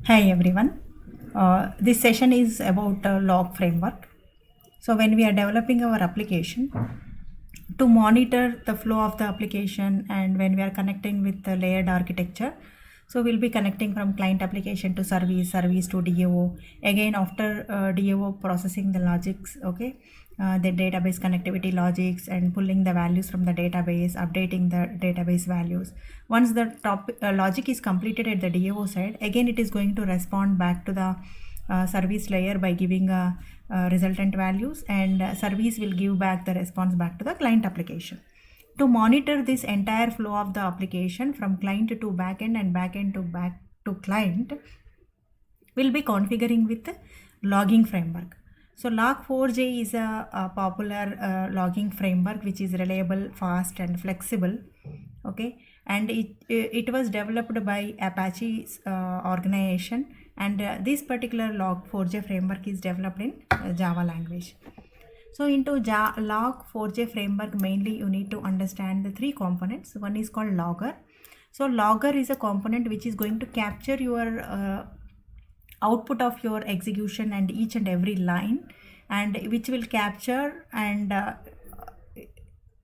Hi everyone. This session is about log framework. So when we are developing our application, to monitor the flow of the application and when we are connecting with the layered architecture, so we'll be connecting from client application to service, service to DAO. Again, after DAO processing the logics, okay, the database connectivity logics and pulling the values from the database, updating the database values. Once the top logic is completed at the DAO side, again it is going to respond back to the service layer by giving resultant values, and service will give back the response back to the client application. To monitor this entire flow of the application from client to backend and backend to back to client, we'll be configuring with the logging framework. So Log4j is a popular logging framework which is reliable, fast and flexible. Okay, and it was developed by Apache organization, and this particular Log4j framework is developed in Java language. So into Log4j framework, mainly you need to understand the three components. One is called logger. So logger is a component which is going to capture your output of your execution and each and every line, and which will capture and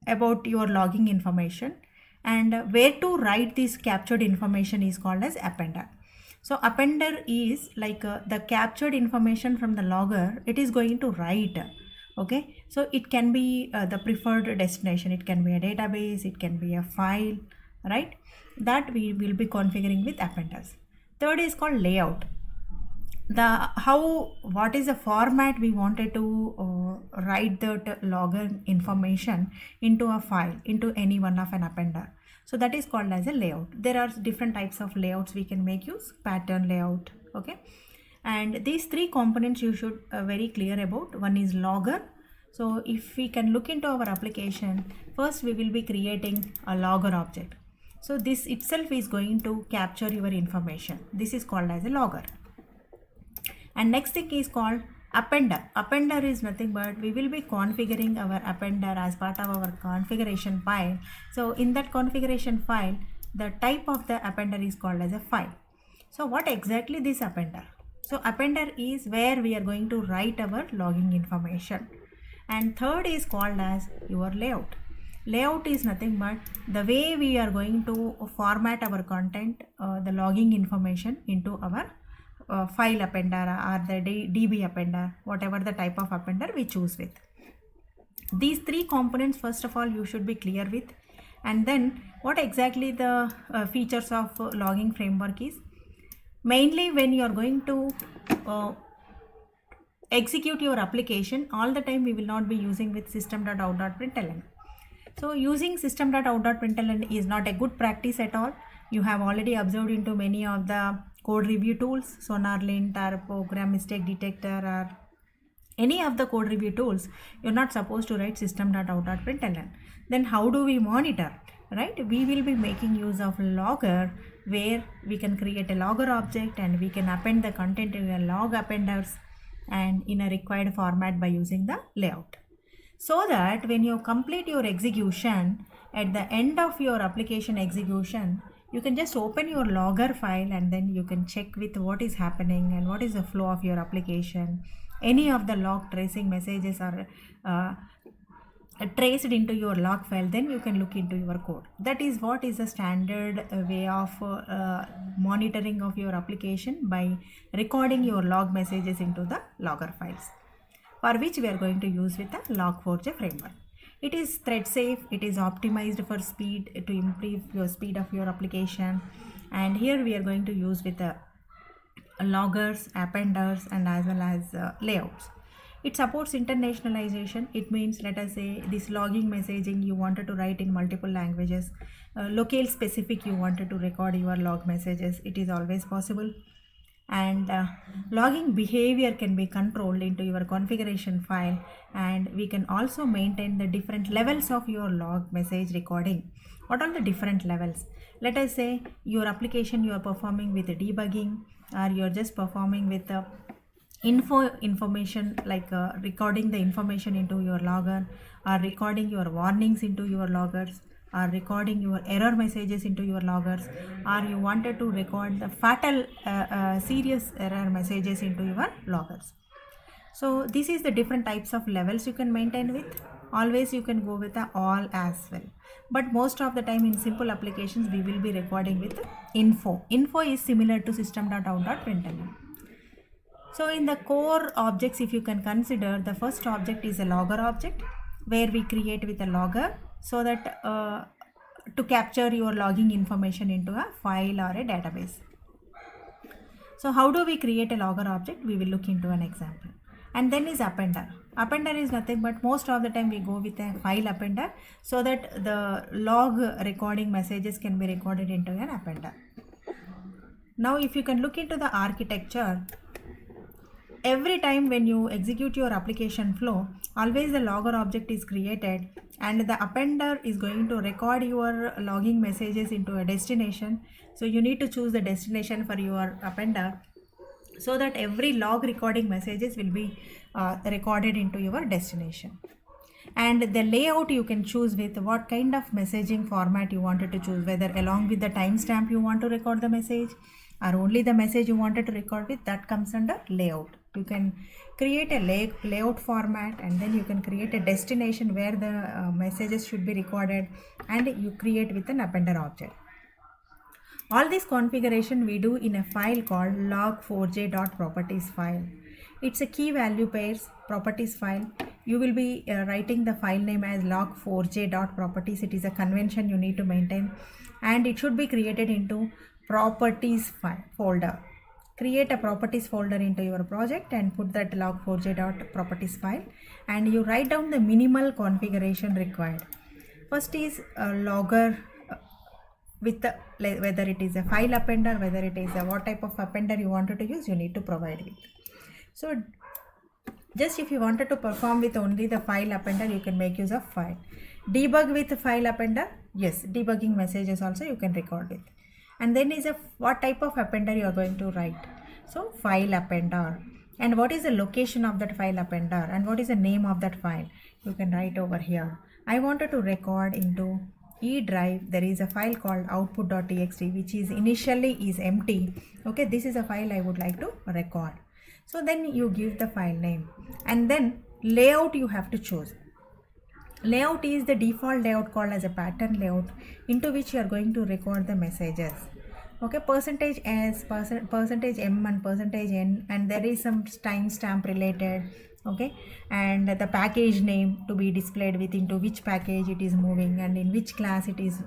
about your logging information, and where to write this captured information is called as appender. So appender is like the captured information from the logger, it is going to write. Okay, so it can be the preferred destination, it can be a database, it can be a file, right? That we will be configuring with appenders. Third is called layout. The how what is the format we wanted to write the logger information into a file, into any one of an appender. So that is called as a layout. There are different types of layouts we can make use, pattern layout. Okay, and these three components you should very clear about. One is logger. So if we can look into our application, first we will be creating a logger object. So this itself is going to capture your information. This is called as a logger. And next thing is called appender. Appender is nothing but we will be configuring our appender as part of our configuration file. So in that configuration file, the type of the appender is called as a file. So what exactly this appender? So appender is where we are going to write our logging information. And third is called as your layout. Layout is nothing but the way we are going to format our content, the logging information into our file appender or the DB appender, whatever the type of appender we choose with. These three components, first of all, you should be clear with. And then what exactly the features of logging framework is. Mainly when you are going to execute your application, all the time we will not be using with system.out.println. So using system.out.println is not a good practice at all. You have already observed into many of the code review tools, SonarLint or program mistake detector or any of the code review tools, you're not supposed to write system.out.println. Then how do we monitor, right? We will be making use of logger, where we can create a logger object and we can append the content in a log appenders and in a required format by using the layout. So that when you complete your execution, at the end of your application execution, you can just open your logger file and then you can check with what is happening and what is the flow of your application. Any of the log tracing messages are traced into your log file, then you can look into your code. That is what is the standard way of monitoring of your application, by recording your log messages into the logger files, for which we are going to use with the Log4j framework. It is thread safe, it is optimized for speed, to improve your speed of your application. And here we are going to use with the loggers, appenders and as well as layouts. It supports internationalization. It means, let us say this logging messaging you wanted to write in multiple languages, locale specific you wanted to record your log messages, it is always possible. And logging behavior can be controlled into your configuration file, and we can also maintain the different levels of your log message recording. What are the different levels? Let us say your application you are performing with debugging, or you're just performing with information like recording the information into your logger, or recording your warnings into your loggers, or recording your error messages into your loggers, or you wanted to record the fatal serious error messages into your loggers. So this is the different types of levels you can maintain with. Always you can go with the all as well, but most of the time in simple applications we will be recording with info. Info is similar to system.out.println. So in the core objects, if you can consider, the first object is a logger object where we create with a logger so that to capture your logging information into a file or a database. So how do we create a logger object? We will look into an example. And then is appender. Appender is nothing but most of the time we go with a file appender so that the log recording messages can be recorded into an appender. Now if you can look into the architecture, every time when you execute your application flow, always the logger object is created and the appender is going to record your logging messages into a destination. So you need to choose the destination for your appender so that every log recording messages will be recorded into your destination. And the layout you can choose with what kind of messaging format you wanted to choose, whether along with the timestamp you want to record the message or only the message you wanted to record with, that comes under layout. You can create a layout format and then you can create a destination where the messages should be recorded, and you create with an appender object. All this configuration we do in a file called log4j.properties file. It's a key value pairs properties file. You will be writing the file name as log4j.properties. It is a convention you need to maintain, and it should be created into properties file folder. Create a properties folder into your project and put that log4j.properties file, and you write down the minimal configuration required. First is a logger with the, whether it is a file appender, whether it is a what type of appender you wanted to use, you need to provide with. So just if you wanted to perform with only the file appender, you can make use of file. Debug with file appender, yes, debugging messages also you can record with. And then is a what type of appender you are going to write. So file appender, and what is the location of that file appender and what is the name of that file, you can write over here. I wanted to record into E drive. There is a file called output.txt which is initially is empty. Okay, this is a file I would like to record. So then you give the file name, and then layout you have to choose. Layout is the default layout called as a pattern layout into which you are going to record the messages. Okay, percentage S, percentage M and percentage N, and there is some timestamp related. Okay, and the package name to be displayed with into which package it is moving and in which class it is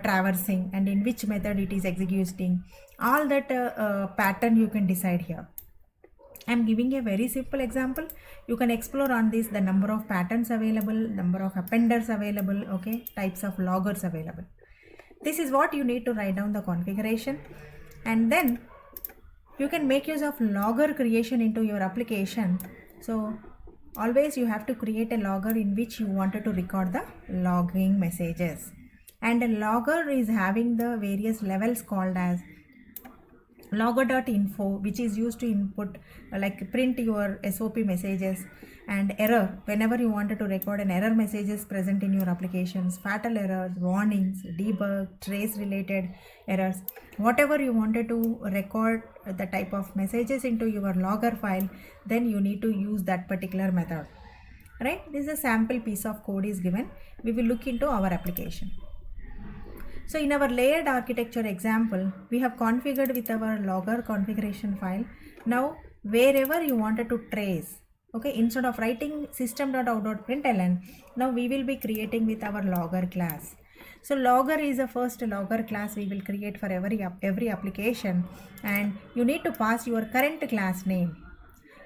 traversing and in which method it is executing. All that pattern you can decide here. I am giving a very simple example. You can explore on this the number of patterns available, number of appenders available, okay, types of loggers available. This is what you need to write down the configuration, and then you can make use of logger creation into your application. So always you have to create a logger in which you wanted to record the logging messages, and a logger is having the various levels called as logger.info, which is used to input like print your SOP messages, and error, whenever you wanted to record an error messages present in your applications, fatal errors, warnings, debug, trace related errors, whatever you wanted to record the type of messages into your logger file, then you need to use that particular method, right? This is a sample piece of code is given. We will look into our application. So in our layered architecture example, we have configured with our logger configuration file. Now wherever you wanted to trace, okay, instead of writing system.out.println, now we will be creating with our logger class. So logger is the first logger class we will create for every application, and you need to pass your current class name.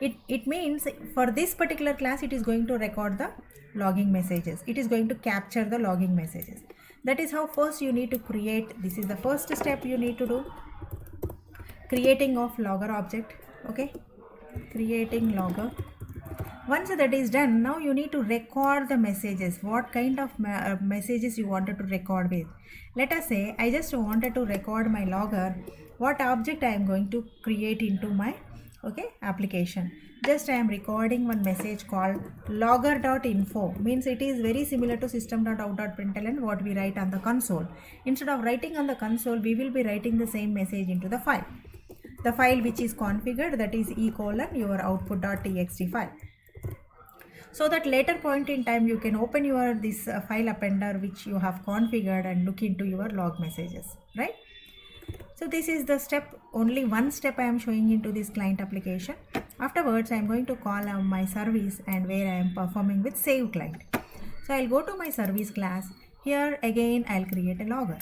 It means for this particular class it is going to record the logging messages. It is going to capture the logging messages. That is how first you need to create. This is the first step you need to do. Creating of logger object. Okay, creating logger. Once that is done, now you need to record the messages. What kind of messages you wanted to record with. Let us say I just wanted to record my logger. What object I am going to create into my okay, application. Just I am recording one message called logger.info. Means it is very similar to system.out.println what we write on the console. Instead of writing on the console, we will be writing the same message into the file. The file which is configured, that is your output.txt file. So that later point in time you can open your this file appender which you have configured and look into your log messages, right? So this is the step, only one step I am showing into this client application. Afterwards I am going to call my service and where I am performing with save client. So I'll go to my service class. Here again I'll create a logger.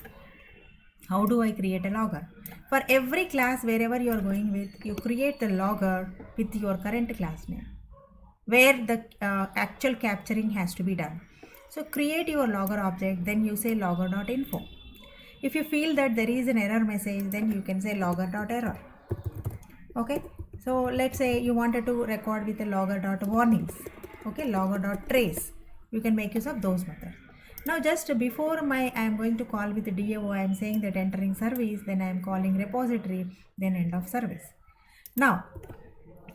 How do I create a logger? For every class wherever you are going with, you create the logger with your current class name, where the actual capturing has to be done. So create your logger object, then you say logger.info. If you feel that there is an error message, then you can say logger.error. Okay, so let's say you wanted to record with a logger.warnings. Okay, logger.trace. You can make use of those methods. Now just before I am going to call with the DAO, I am saying that entering service, then I am calling repository, then end of service. Now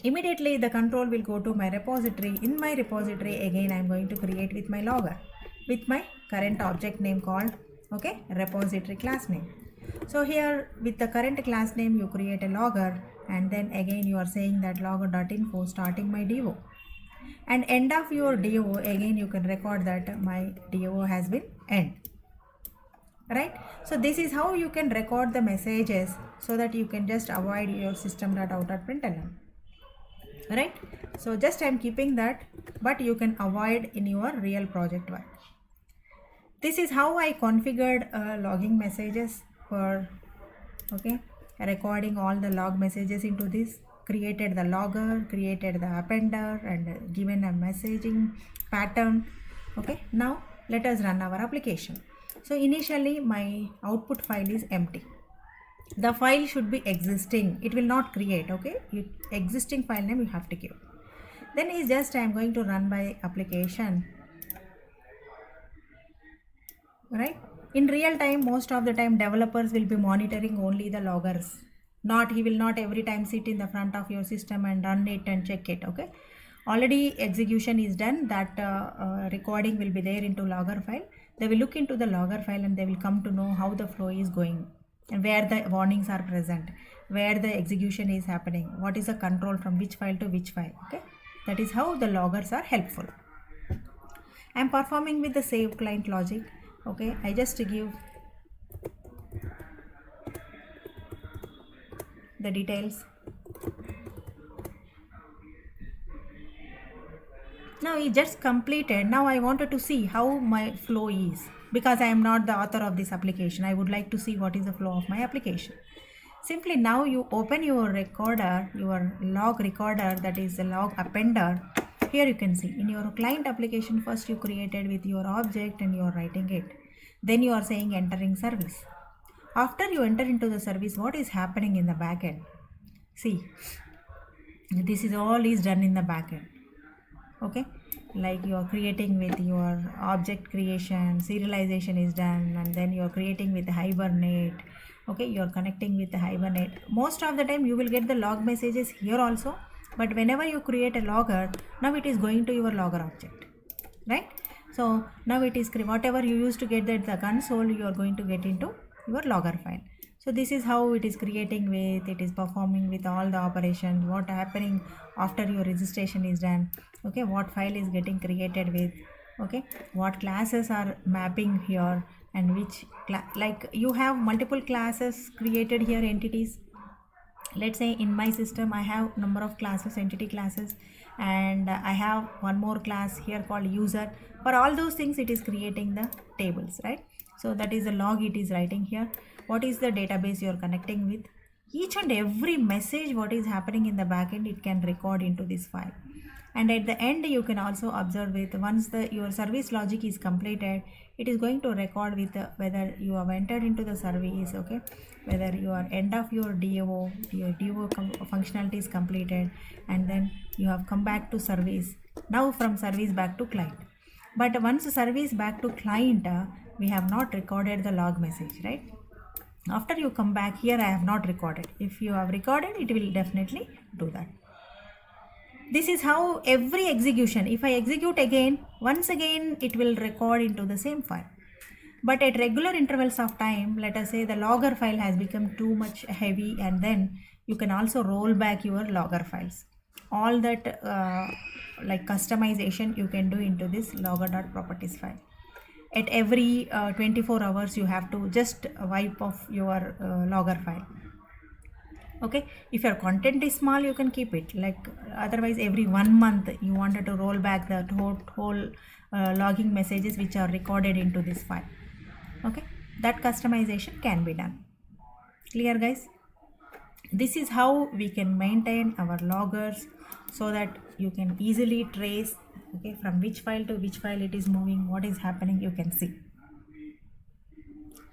immediately the control will go to my repository. In my repository again I am going to create with my logger with my current object name called, okay, repository class name. So here with the current class name you create a logger, and then again you are saying that logger.info starting my DO, and end of your DO again you can record that my DO has been end, right? So this is how you can record the messages so that you can just avoid your system.out.println, right? So just I'm keeping that, but you can avoid in your real project work. This is how I configured logging messages for, okay, recording all the log messages into this, created the logger, created the appender, and given a messaging pattern. Okay, now let us run our application. So initially my output file is empty. The file should be existing, it will not create, okay, existing file name you have to give. Then is just I am going to run by application, right? In real time, most of the time developers will be monitoring only the loggers, not, he will not every time sit in the front of your system and run it and check it. Okay, already execution is done, that recording will be there into logger file. They will look into the logger file and they will come to know how the flow is going and where the warnings are present, where the execution is happening, what is the control from which file to which file. Okay, that is how the loggers are helpful. I am performing with the save client logic. Okay, I just give the details. Now it just completed. Now I wanted to see how my flow is, because I am not the author of this application. I would like to see what is the flow of my application. Simply now you open your recorder, your log recorder, that is the log appender. Here you can see in your client application, first you created with your object and you are writing it. Then you are saying entering service. After you enter into the service, what is happening in the backend? See, this is all is done in the backend. Okay, like you are creating with your object creation, serialization is done, and then you are creating with Hibernate. Okay, you are connecting with the Hibernate. Most of the time you will get the log messages here also, but whenever you create a logger, now it is going to your logger object, right? So now it is whatever you used to get at the console, you are going to get into your logger file. So this is how it is creating with, it is performing with all the operations, what happening after your registration is done. Okay, what file is getting created with, okay, what classes are mapping here, and which like you have multiple classes created here, entities. Let's say in my system I have number of classes, entity classes, and I have one more class here called user. For all those things it is creating the tables, right? So that is the log it is writing here. What is the database you are connecting with? Each and every message what is happening in the backend, it can record into this file. And at the end you can also observe with, once your service logic is completed, it is going to record with whether you have entered into the service, okay, whether you are end of your DAO, your DAO functionality is completed, and then you have come back to service. Now from service back to client. But once service back to client, we have not recorded the log message, right? After you come back here, I have not recorded. If you have recorded, it will definitely do that. This is how every execution, if I execute again, once again it will record into the same file. But at regular intervals of time, let us say the logger file has become too much heavy, and then you can also roll back your logger files. All that like customization you can do into this logger.properties file. At every 24 hours you have to just wipe off your logger file. Okay, if your content is small you can keep it, like otherwise every 1 month you wanted to roll back the whole logging messages which are recorded into this file. Okay, that customization can be done. Clear, guys? This is how we can maintain our loggers so that you can easily trace, okay, from which file to which file it is moving, what is happening, you can see.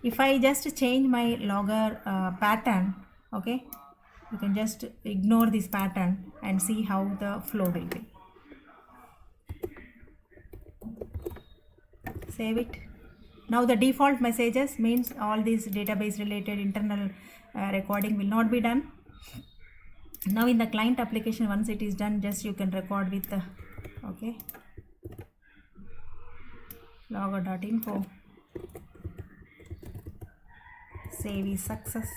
If I just change my logger pattern, okay, you can just ignore this pattern and see how the flow will be. Save it. Now the default messages means all these database related internal recording will not be done. Now in the client application, once it is done, just you can record with the okay, logger.info, save is success,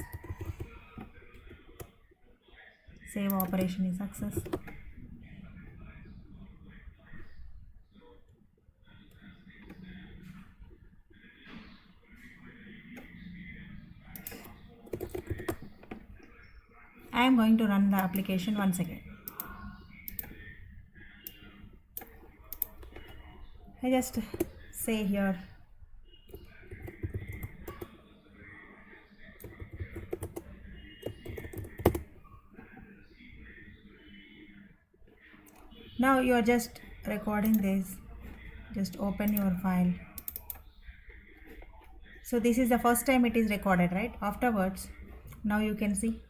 save operation is success. I am going to run the application once again. I just say here now you are just recording this. Just open your file. So this is the first time it is recorded, right? Afterwards, now you can see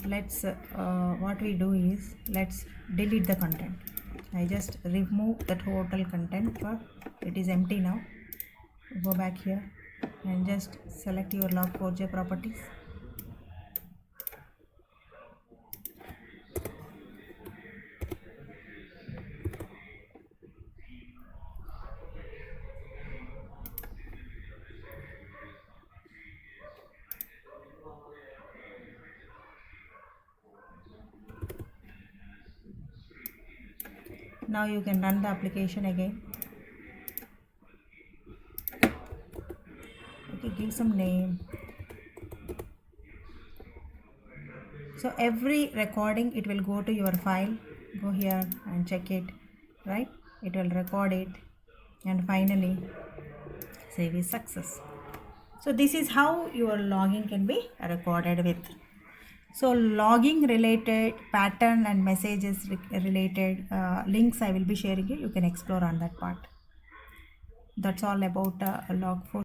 let's what we do is let's delete the content. I just remove the total content, for it is empty now. Go back here and just select your log4j properties. Now you can run the application again. Okay, give some name. So every recording it will go to your file. Go here and check it, right? It will record it, and finally save is success. So this is how your logging can be recorded with. So logging related pattern and messages related links I will be sharing you. You can explore on that part. That's all about log4.